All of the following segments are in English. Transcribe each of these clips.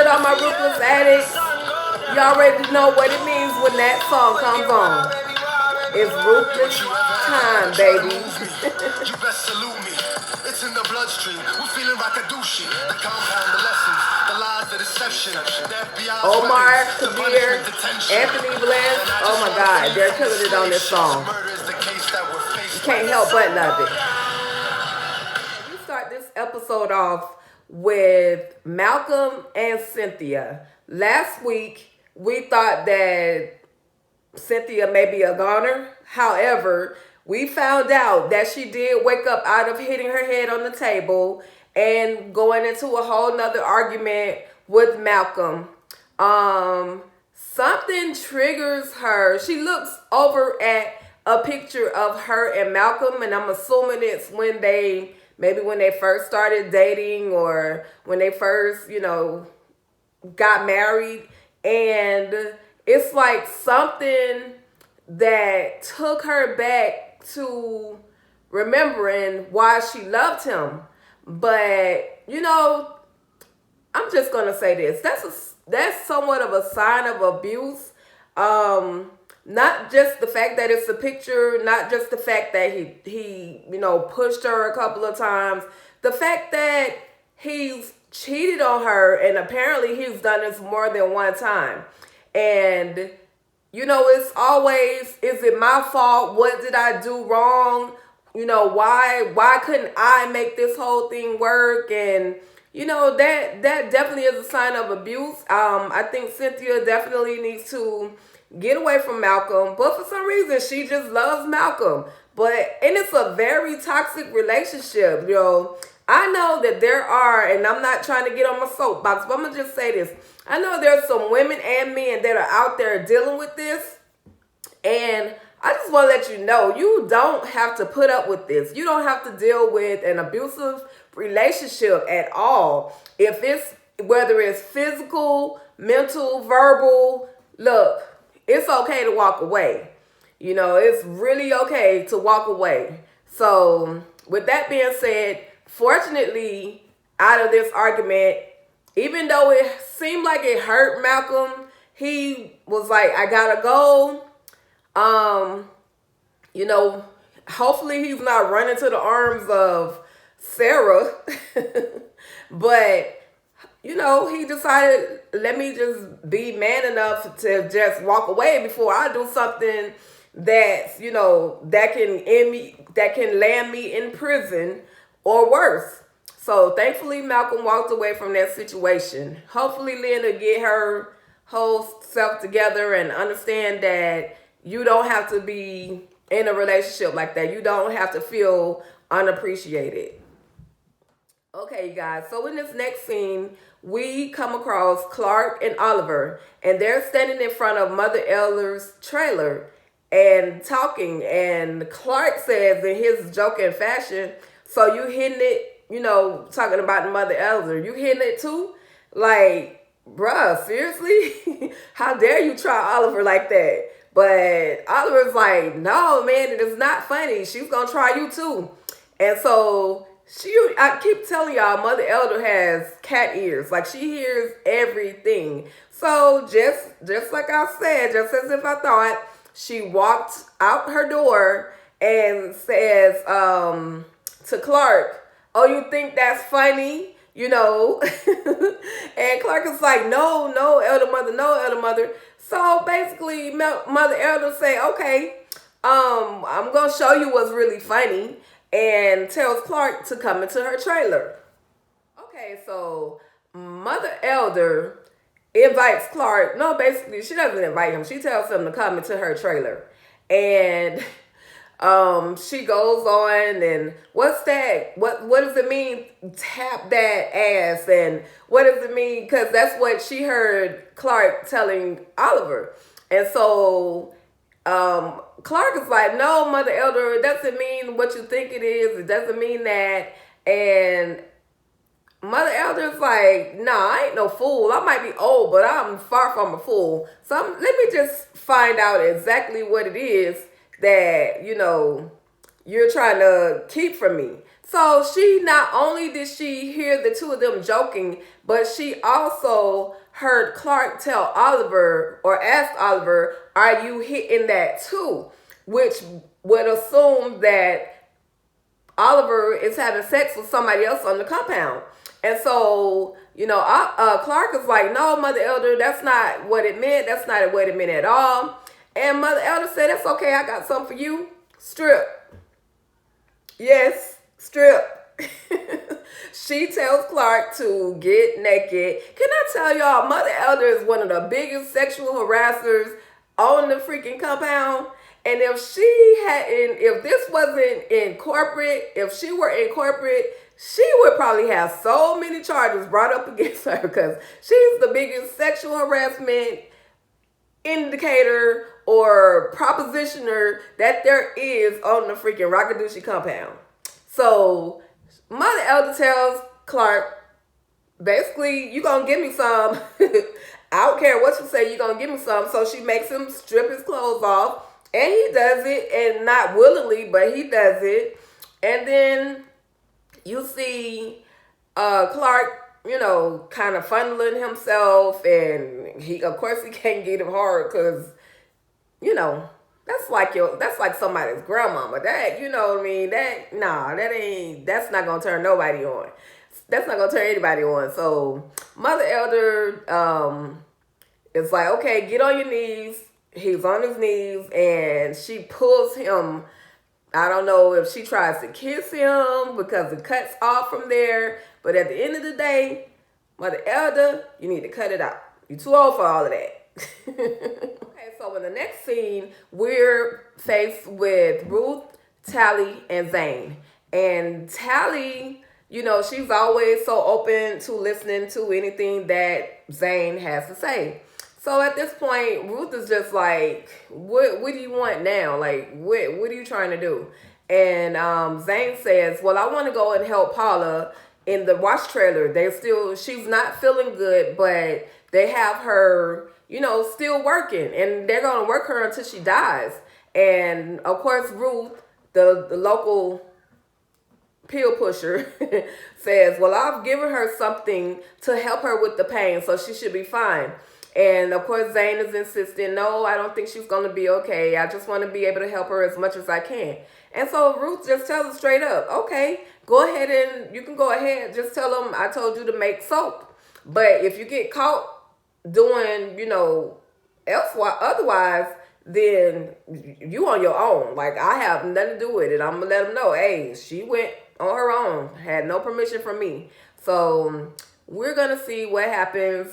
good, all my Ruthless addicts? You already know what it means when that song comes on. It's Ruthless time, baby. You best salute me. It's in the bloodstream. We're feeling Rakadushi. The compound, the lessons, the lies, the deception. The FBI's Omar, weapons, the Kabir, punishment, detention. Anthony Bless. Oh my God, they're killing it on this song. You can't help but love it. We start this episode off with Malcolm and Cynthia. Last week, we thought that Cynthia may be a goner. However, we found out that she did wake up out of hitting her head on the table and going into a whole nother argument with Malcolm. Something triggers her. She looks over at a picture of her and Malcolm, and I'm assuming it's when they first started dating or when they first, got married. And it's like something that took her back to remembering why she loved him. But, I'm just going to say this. That's somewhat of a sign of abuse. Not just the fact that it's a picture, not just the fact that he pushed her a couple of times. The fact that he's cheated on her, and apparently he's done this more than one time. And, it's always, is it my fault? What did I do wrong? Why couldn't I make this whole thing work? And, that definitely is a sign of abuse. I think Cynthia definitely needs to get away from Malcolm. But for some reason, she just loves Malcolm. And it's a very toxic relationship, I know that there are, and I'm not trying to get on my soapbox, but I'm going to just say this. I know there's some women and men that are out there dealing with this. And I just want to let you know, you don't have to put up with this. You don't have to deal with an abusive relationship at all. Whether it's physical, mental, verbal, look, it's okay to walk away. It's really okay to walk away. So with that being said, fortunately, out of this argument, even though it seemed like it hurt Malcolm, he was like, I gotta go. Hopefully he's not running to the arms of Sarah. But, he decided, let me just be man enough to just walk away before I do something that's, that can land me in prison or worse. So thankfully, Malcolm walked away from that situation. Hopefully, Lynn will get her whole self together and understand that you don't have to be in a relationship like that. You don't have to feel unappreciated. Okay, you guys. So in this next scene, we come across Clark and Oliver, and they're standing in front of Mother Elder's trailer and talking. And Clark says in his joking fashion, so you hitting it, talking about the Mother Elder. You hitting it too? Like, bruh, seriously? How dare you try Oliver like that? But Oliver's like, no, man, it is not funny. She's going to try you too. And so I keep telling y'all, Mother Elder has cat ears. Like, she hears everything. So just like I said, just as if I thought, she walked out her door and says to Clark, oh, you think that's funny? And Clark is like, no, Elder Mother, no, Elder Mother. So basically, Mother Elder say, okay, I'm going to show you what's really funny, and tells Clark to come into her trailer. Okay, so Mother Elder invites Clark. No, basically, she doesn't invite him. She tells him to come into her trailer. And she goes on, and what's that? What does it mean? Tap that ass, and what does it mean? Because that's what she heard Clark telling Oliver. And so Clark is like, no, Mother Elder, it doesn't mean what you think it is. It doesn't mean that. And Mother Elder's like, nah, I ain't no fool. I might be old, but I'm far from a fool. So let me just find out exactly what it is that, you're trying to keep from me. So she not only did she hear the two of them joking, but she also heard Clark tell Oliver or ask Oliver, "Are you hitting that too?" Which would assume that Oliver is having sex with somebody else on the compound. And so, Clark is like, "No, Mother Elder, that's not what it meant. That's not what it meant at all." And Mother Elder said, "That's okay. I got something for you. Strip." Yes, strip. She tells Clark to get naked. Can I tell y'all, Mother Elder is one of the biggest sexual harassers on the freaking compound. And if this wasn't in corporate, if she were in corporate, she would probably have so many charges brought up against her because she's the biggest sexual harassment indicator or propositioner that there is on the freaking Rockaducci compound. So Mother Elder tells Clark, basically, you gonna give me some. I don't care what you say, you gonna give me some. So she makes him strip his clothes off. And he does it, and not willingly, but he does it. And then you see Clark, kind of funneling himself, and of course he can't get him hard because, that's like somebody's grandmama. That, you know what I mean? That's not gonna turn nobody on. That's not gonna turn anybody on. So Mother Elder is like, okay, get on your knees. He's on his knees, and she pulls him. I don't know if she tries to kiss him because it cuts off from there. But at the end of the day, Mother Elder, you need to cut it out. You're too old for all of that. Okay, so in the next scene, we're faced with Ruth, Tally, and Zane. And Tally, she's always so open to listening to anything that Zane has to say. So at this point, Ruth is just like, what do you want now? Like, what are you trying to do? And Zane says, well, I want to go and help Paula in the wash trailer. She's not feeling good, but they have her, still working. And they're going to work her until she dies. And, of course, Ruth, the local pill pusher, says, well, I've given her something to help her with the pain, so she should be fine. And of course, Zane is insisting, no, I don't think she's going to be okay. I just want to be able to help her as much as I can. And so Ruth just tells her straight up, okay, go ahead and you can go ahead. Just tell them I told you to make soap. But if you get caught doing, otherwise, then you on your own. Like, I have nothing to do with it. I'm going to let them know, hey, she went on her own, had no permission from me. So we're going to see what happens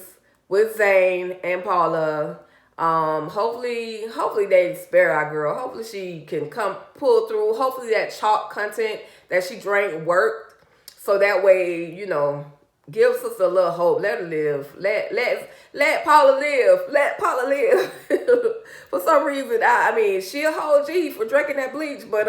with Zane and Paula. Hopefully they spare our girl. Hopefully she can come pull through. Hopefully that chalk content that she drank worked. So that way, gives us a little hope. Let her live. Let Paula live. Let Paula live. For some reason, I mean, she a whole G for drinking that bleach, but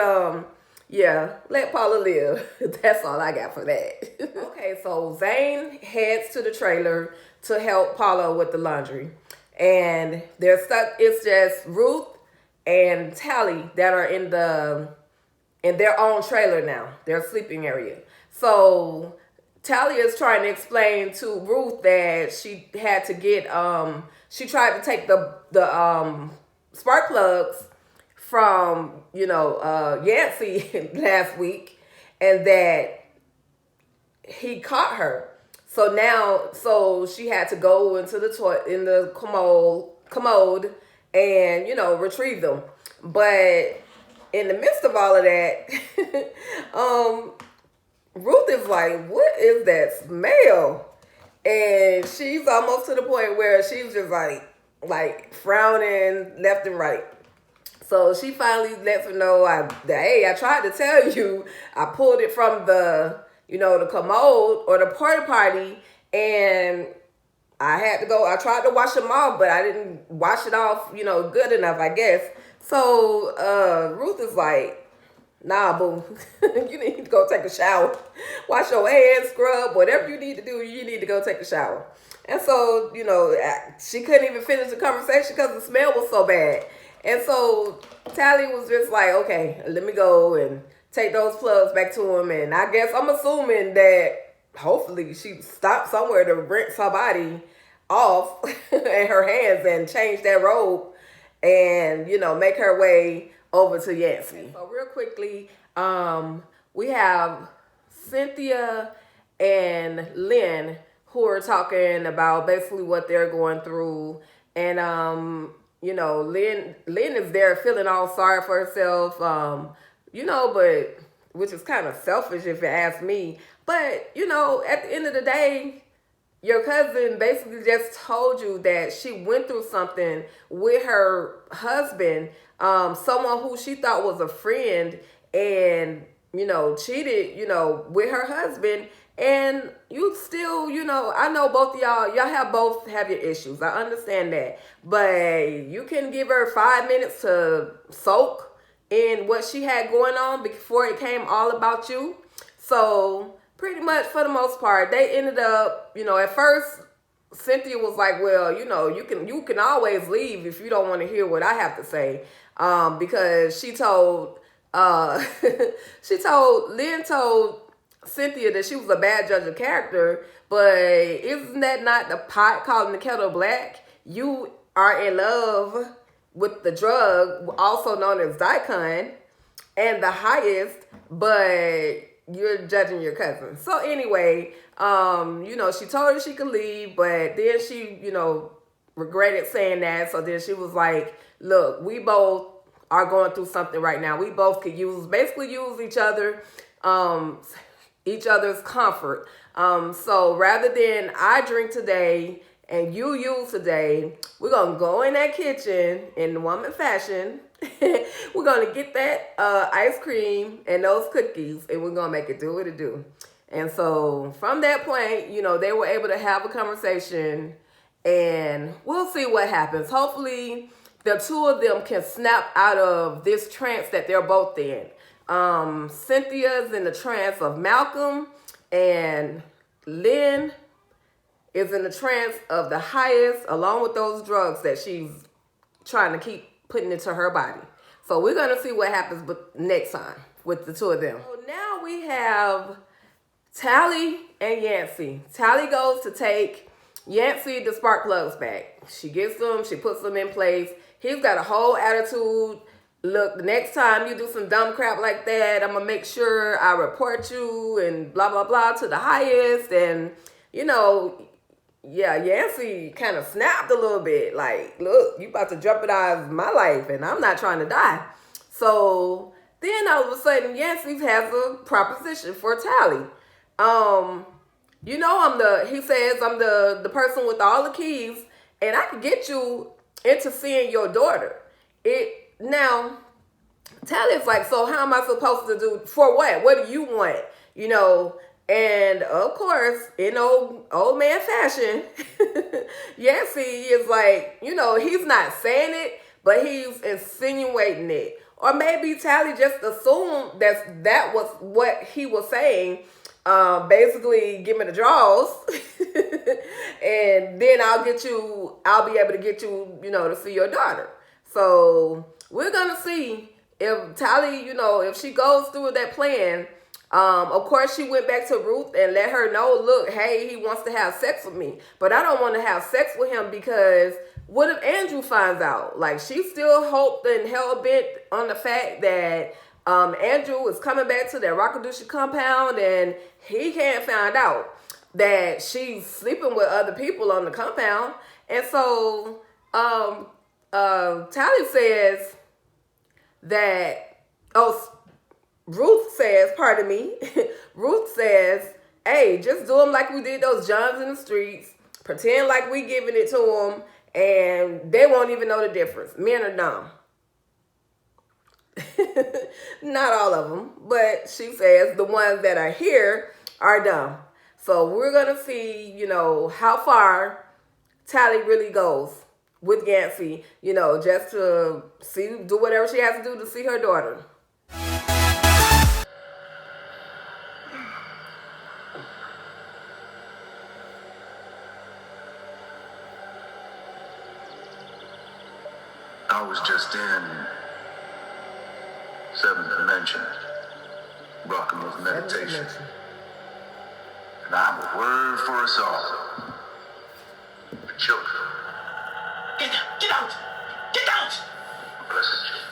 yeah, let Paula live. That's all I got for that. Okay, so Zane heads to the trailer to help Paula with the laundry. And they're stuck. It's just Ruth and Tally that are in their own trailer now, their sleeping area. So Tally is trying to explain to Ruth that she had to get she tried to take the spark plugs from Yancey last week, and that he caught her. So she had to go into the commode and retrieve them. But in the midst of all of that, Ruth is like, what is that smell? And she's almost to the point where she's just like frowning left and right. So she finally lets her know, hey, I tried to tell you, I pulled it from the commode or the porta potty, and I tried to wash them off, but I didn't wash it off, good enough, I guess. So Ruth is like, nah, boo, you need to go take a shower. Wash your hands, scrub, whatever you need to do, you need to go take a shower. And so, she couldn't even finish the conversation because the smell was so bad. And so Tally was just like, okay, let me go and take those plugs back to him. And I guess I'm assuming that hopefully she stopped somewhere to rinse her body off and her hands and change that robe and, make her way over to Yancey. So real quickly, we have Cynthia and Lynn who are talking about basically what they're going through. And, Lynn is there feeling all sorry for herself, but which is kind of selfish if you ask me. But, at the end of the day, your cousin basically just told you that she went through something with her husband, someone who she thought was a friend, and cheated, with her husband. And you still, I know both of y'all both have your issues. I understand that. But you can give her 5 minutes to soak in what she had going on before it came all about you. So pretty much for the most part, they ended up, at first Cynthia was like, well, you can always leave if you don't want to hear what I have to say. Because she told Lynn told Cynthia that she was a bad judge of character, but isn't that not the pot calling the kettle black? You are in love with the drug, also known as Dicon, and the highest, but you're judging your cousin. So anyway, she told her she could leave, but then she, regretted saying that. So then she was like, look, we both are going through something right now. We both could use each other's comfort. So rather than I drink today and you use today, we're going to go in that kitchen in the woman fashion. We're going to get that ice cream and those cookies, and we're going to make it do what it do. And so from that point, they were able to have a conversation, and we'll see what happens. Hopefully the two of them can snap out of this trance that they're both in. Cynthia's in the trance of Malcolm, and Lynn is in the trance of the highest, along with those drugs that she's trying to keep putting into her body. So we're going to see what happens next time with the two of them. So now we have Tally and Yancey. Tally goes to take Yancey the spark plugs back. She gets them, she puts them in place. He's got a whole attitude. Look, next time you do some dumb crap like that, I'm going to make sure I report you and blah, blah, blah to the highest. And, Yancey kind of snapped a little bit. Like, look, you about to jeopardize my life and I'm not trying to die. So then all of a sudden, Yancey has a proposition for Tally. He says, I'm the person with all the keys, and I can get you into seeing your daughter. Now, Tally's like, so how am I supposed to do, for what? What do you want? And of course, in old man fashion, Yancey is like, he's not saying it, but he's insinuating it. Or maybe Tally just assumed that was what he was saying. Basically, give me the draws, and then I'll be able to get you, to see your daughter. So we're going to see if Tally, if she goes through with that plan. Of course, she went back to Ruth and let her know, look, hey, he wants to have sex with me, but I don't want to have sex with him because what if Andrew finds out? Like, she still hoped and hell bent on the fact that Andrew is coming back to that Rockadooshie compound, and he can't find out that she's sleeping with other people on the compound. And so Tally says that, Ruth says, pardon me, Ruth says, hey, just do them like we did those Johns in the streets. Pretend like we giving it to them, and they won't even know the difference. Men are dumb. Not all of them, but she says the ones that are here are dumb. So we're going to see, how far Tally really goes with Yancey, just to do whatever she has to do to see her daughter. I was just in seventh dimension. Welcome with meditation. Dimension. And I have a word for us all. The children. Get out! Get out! Blessed children.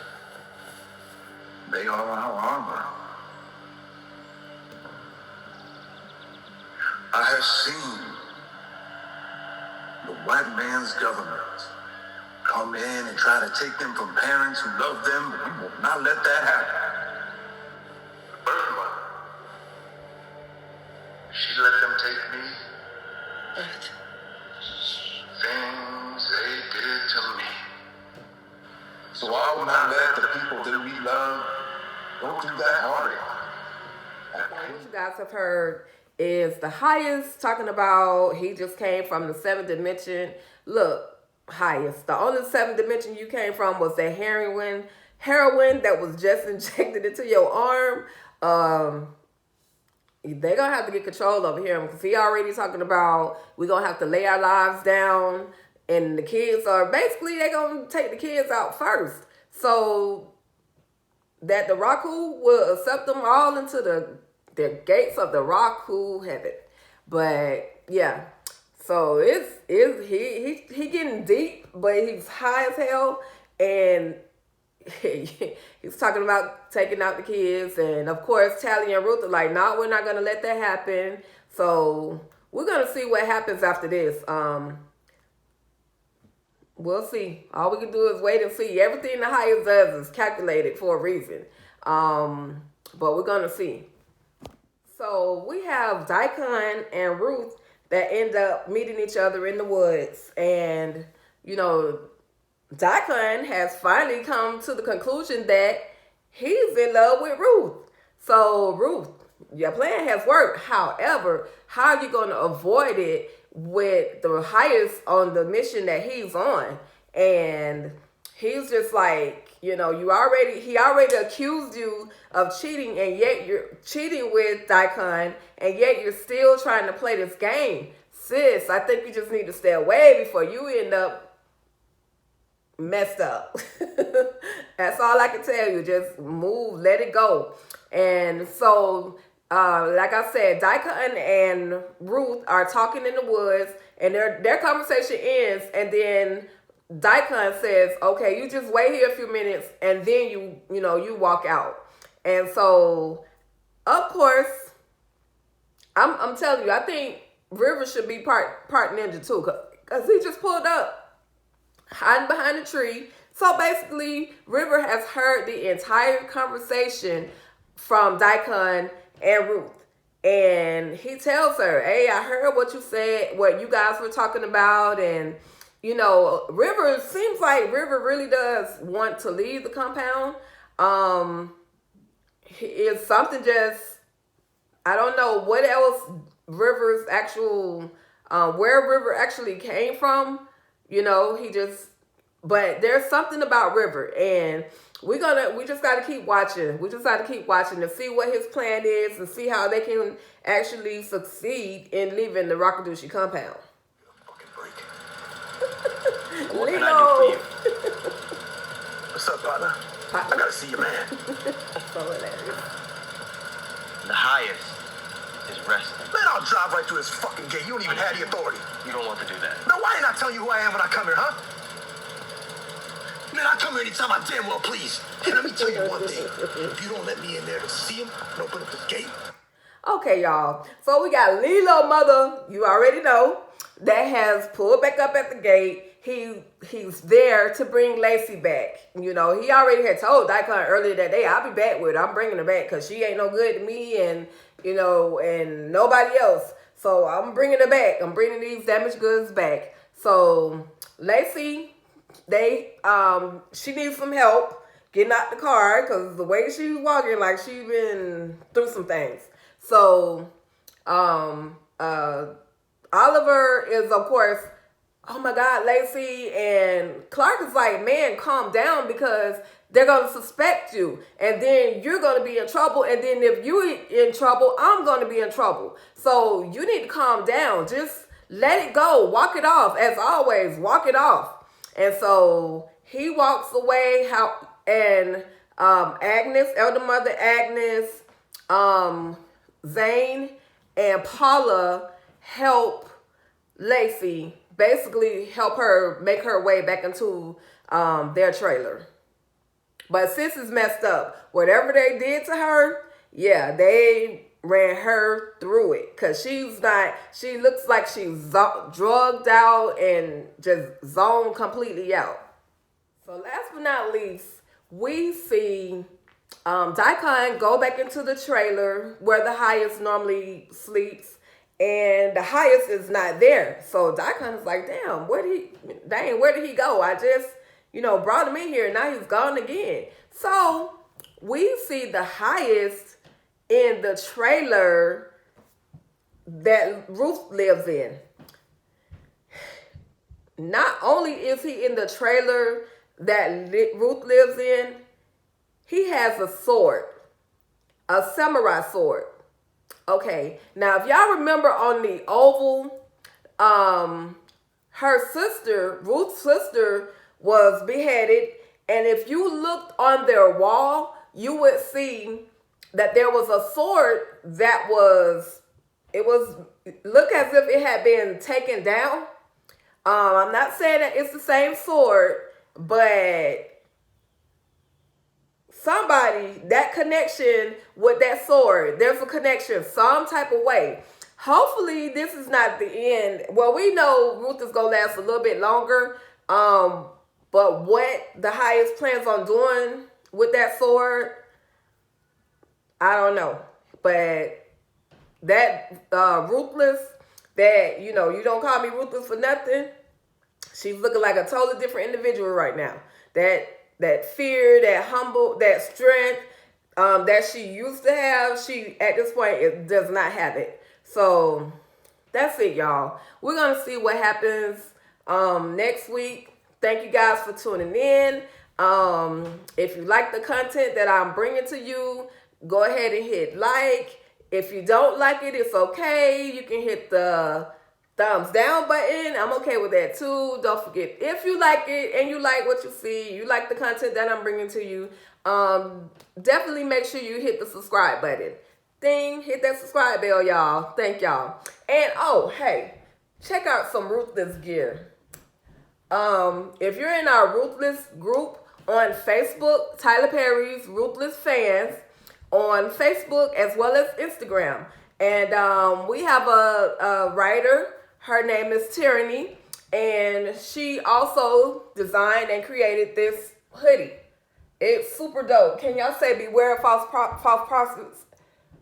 They are our armor. I have seen the white man's government come in and try to take them from parents who love them, but we will not let that happen. The birth mother, she let them take me. Things they did to me. So I will not let the people that we love go through that heartache. What you guys have heard is the highest talking about he just came from the 7th dimension. Look, highest. The only 7th dimension you came from was that heroin that was just injected into your arm. They're gonna have to get control over him because he already talking about we're gonna have to lay our lives down, and the kids are basically they're gonna take the kids out first. So that the Raku will accept them all into the gates of the Raku heaven. But yeah, so he getting deep, but he's high as hell, and he's talking about taking out the kids, and of course Tally and Ruth are like, no, we're not gonna let that happen. So we're gonna see what happens after this. We'll see. All we can do is wait and see. Everything the highest does is calculated for a reason. But we're gonna see. So we have Daikon and Ruth that end up meeting each other in the woods. And, you know, Daikon has finally come to the conclusion that he's in love with Ruth. So, Ruth, your plan has worked. However, how are you going to avoid it with the highest on the mission that he's on? And he's just like, you know, he already accused you of cheating, and yet you're cheating with Daikon, and yet you're still trying to play this game. Sis, I think you just need to stay away before you end up messed up. That's all I can tell you. Just move, let it go. And so, like I said, Daikon and Ruth are talking in the woods, and their conversation ends, and then Daikon says, okay, you just wait here a few minutes, and then you walk out. And so, of course, I'm telling you, I think River should be part ninja too, because he just pulled up, hiding behind a tree. So basically, River has heard the entire conversation from Daikon and Ruth. And he tells her, hey, I heard what you said, what you guys were talking about, and you know, River seems like River really does want to leave the compound. It's something just, I don't know what else River's actual, where River actually came from. You know, but there's something about River, and we just got to keep watching. We just got to keep watching to see what his plan is and see how they can actually succeed in leaving the Rakadushi compound. What can I do for you? What's up, partner? I gotta see your man. So hilarious. The highest is resting. Man, I'll drive right through his fucking gate. You don't even have the authority. You don't want to do that. Now, why ain't I telling you who I am when I come here, huh? Man, I come here anytime I damn well please. And let me tell you one thing. If you don't let me in there to see him and open up this gate. Okay, y'all. So we got Lilo mother, you already know, that has pulled back up at the gate. He's there to bring Lacey back. You know, he already had told Daikon earlier that day, I'll be back with her. I'm bringing her back because she ain't no good to me and, you know, and nobody else. So I'm bringing her back. I'm bringing these damaged goods back. So Lacey, she needs some help getting out the car because the way she's walking, like she's been through some things. So Oliver is, of course, oh my God, Lacey, and Clark is like, man, calm down because they're going to suspect you and then you're going to be in trouble. And then if you're in trouble, I'm going to be in trouble. So you need to calm down. Just let it go. Walk it off. As always, walk it off. And so he walks away. Agnes, elder mother Agnes, Zane and Paula help Lacey, basically help her make her way back into their trailer. But sis is messed up. Whatever they did to her, yeah, they ran her through it. Because she looks like she's drugged out and just zoned completely out. So last but not least, we see Daikon go back into the trailer where the highest normally sleeps, and the highest is not there. So Daikon is like, damn, where did he go? I just, brought him in here, and now he's gone again. So we see the highest in the trailer that Ruth lives in. Not only is he in the trailer that Ruth lives in, he has a sword, a samurai sword. Okay, now if y'all remember on the Oval, her sister, Ruth's sister, was beheaded, and if you looked on their wall, you would see that there was a sword that look as if it had been taken down. I'm not saying that it's the same sword, but that connection with that sword, there's a connection some type of way. Hopefully this is not the end. Well, we know Ruth is going to last a little bit longer. But what the highest plans on doing with that sword, I don't know. But that Ruthless, that, you don't call me Ruthless for nothing. She's looking like a totally different individual right now. That fear, that humble, that strength that she used to have, she at this point it does not have it. So that's it, y'all. We're gonna see what happens next week. Thank you guys for tuning in. If you like the content that I'm bringing to you, go ahead and hit like. If you don't like it, it's okay. You can hit the thumbs down button. I'm okay with that too. Don't forget, if you like it and you like what you see, you like the content that I'm bringing to you, definitely make sure you hit the subscribe button. Hit that subscribe bell, y'all. Thank y'all. And hey, check out some Ruthless gear. If you're in our Ruthless group on Facebook, Tyler Perry's Ruthless Fans on Facebook as well as Instagram. And we have a writer. Her name is Tyranny, and she also designed and created this hoodie. It's super dope. Can y'all say beware of false prophets?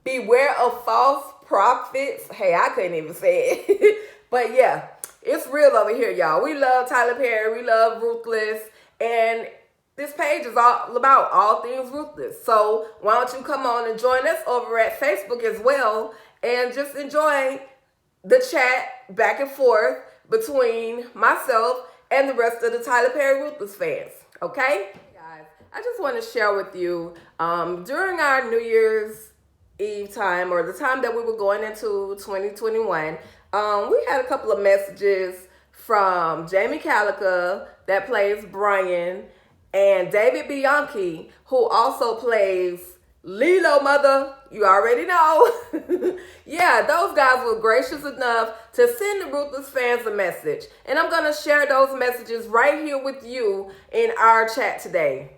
Beware of false prophets. Hey, I couldn't even say it. But yeah, it's real over here, y'all. We love Tyler Perry. We love Ruthless. And this page is all about all things Ruthless. So why don't you come on and join us over at Facebook as well, and just enjoy the chat back and forth between myself and the rest of the Tyler Perry Ruthless fans. Okay? Guys, I just want to share with you, during our New Year's Eve time, or the time that we were going into 2021, we had a couple of messages from Jamie Calica, that plays Brian, and David Bianchi, who also plays Lilo, mother. You already know. Yeah, those guys were gracious enough to send the Ruthless fans a message. And I'm going to share those messages right here with you in our chat today.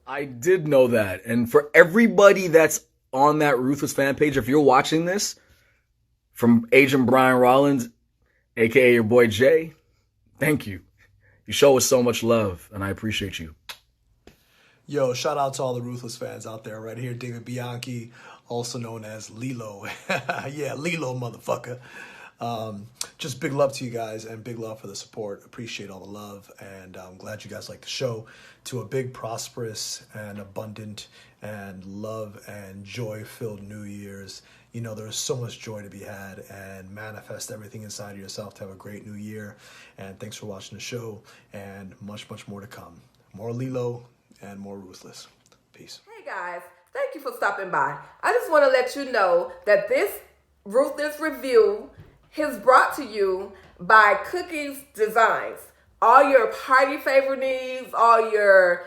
I did know that. And for everybody that's on that Ruthless fan page, if you're watching this, from Agent Brian Rollins, a.k.a. your boy Jay, thank you. You show us so much love, and I appreciate you. Yo, shout out to all the Ruthless fans out there right here. David Bianchi, also known as Lilo. Yeah, Lilo, motherfucker. Just big love to you guys and big love for the support. Appreciate all the love, and I'm glad you guys like the show. To a big, prosperous, and abundant, and love and joy-filled New Year's. There's so much joy to be had, and manifest everything inside of yourself to have a great new year. And thanks for watching the show, and much, much more to come. More Lilo and more Ruthless. Peace. Hey guys, thank you for stopping by. I just want to let you know that this Ruthless review is brought to you by Cookies Designs. All your party favorite needs, all your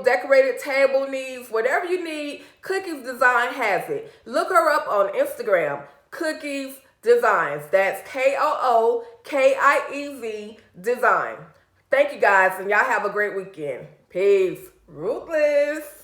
decorated table needs, whatever you need, Cookies Design has it. Look her up on Instagram, Cookies Designs. That's KOOKIEZ Design. Thank you guys, and y'all have a great weekend. Peace. Ruthless.